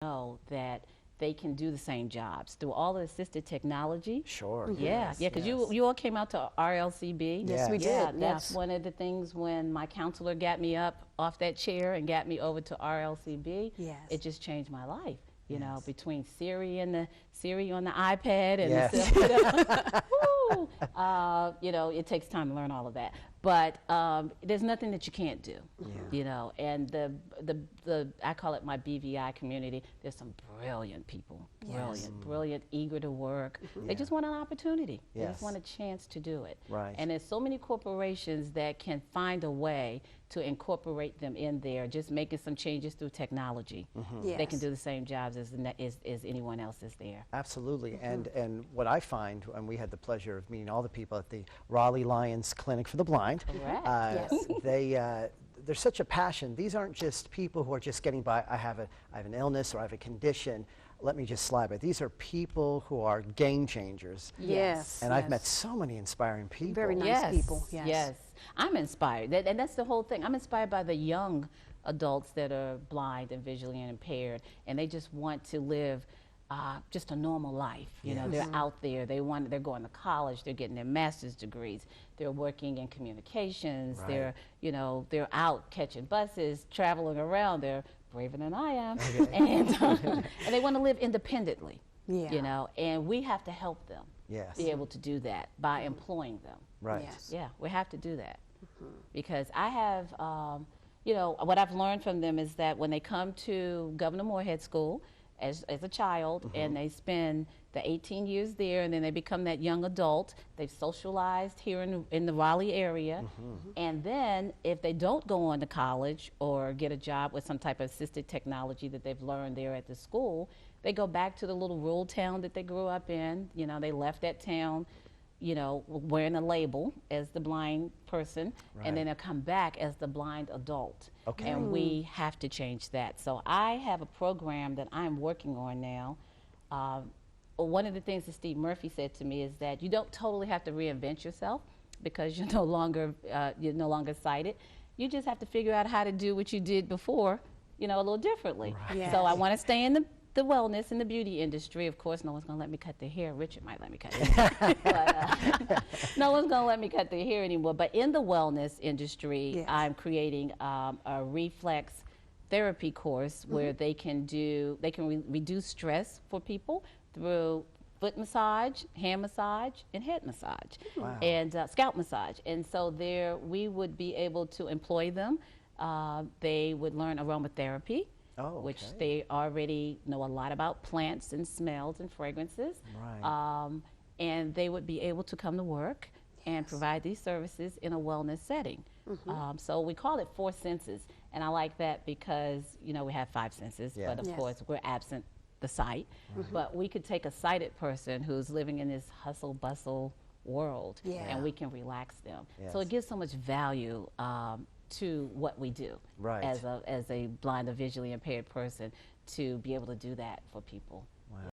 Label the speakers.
Speaker 1: know that they can do the same jobs through all the assisted technology.
Speaker 2: Sure.
Speaker 1: Yeah, yeah, because you all came out to RLCB.
Speaker 2: Yes, we
Speaker 1: did.
Speaker 2: Yeah,
Speaker 1: That's one of the things when my counselor got me up off that chair and got me over to RLCB.
Speaker 3: Yes.
Speaker 1: It just changed my life. You know, between Siri on the iPad and
Speaker 2: Yes.
Speaker 1: the woo, you know, it takes time to learn all of that. But there's nothing that you can't do. You know, and the I call it my BVI community. There's some brilliant people, brilliant, eager to work. They just want an opportunity. They just want a chance to do it.
Speaker 2: Right.
Speaker 1: And there's so many corporations that can find a way to incorporate them in there, just making some changes through technology. They can do the same jobs as anyone else is there.
Speaker 2: Absolutely. And what I find, and we had the pleasure of meeting all the people at the Raleigh Lions Clinic for the Blind.
Speaker 1: Correct.
Speaker 2: There's such a passion. These aren't just people who are just getting by. I have an illness or I have a condition. Let me just slide by. These are people who are game changers.
Speaker 3: Yes.
Speaker 2: And I've met so many inspiring people.
Speaker 3: Very nice people.
Speaker 1: Yes. I'm inspired. And that's the whole thing. I'm inspired by the young adults that are blind and visually impaired, and they just want to live just a normal life. You know, they're out there. They're going to college. They're getting their master's degrees. They're working in communications. They're, you know, they're out catching buses, traveling around. They're braver than I am, and they want to live independently. You know, and we have to help them be able to do that by employing them.
Speaker 2: Right.
Speaker 1: Yeah, we have to do that because I have, you know, what I've learned from them is that when they come to Governor Moorhead School as a child and they spend the 18 years there and then they become that young adult, they've socialized here in the Raleigh area, and then if they don't go on to college or get a job with some type of assisted technology that they've learned there at the school, they go back to the little rural town that they grew up in. You know, they left that town, you know, wearing a label as the blind person, and then they'll come back as the blind adult. And we have to change that. So I have a program that I'm working on now. One of the things that Steve Murphy said to me is that you don't totally have to reinvent yourself because you're no longer sighted. You just have to figure out how to do what you did before, you know, a little differently. So I want to stay in the wellness and the beauty industry. Of course, no one's going to let me cut their hair. Richard might let me cut their hair. But, no one's going to let me cut their hair anymore. But in the wellness industry, I'm creating a reflex therapy course where they can reduce stress for people through foot massage, hand massage, and head massage, and scalp massage. And so there we would be able to employ them. They would learn aromatherapy, which they already know a lot about plants and smells and fragrances. And they would be able to come to work and provide these services in a wellness setting. So we call it 4 senses. And I like that because, you know, we have 5 senses, but of course we're absent the sight. But we could take a sighted person who's living in this hustle bustle world and we can relax them. So it gives so much value to what we do as a blind or visually impaired person to be able to do that for people.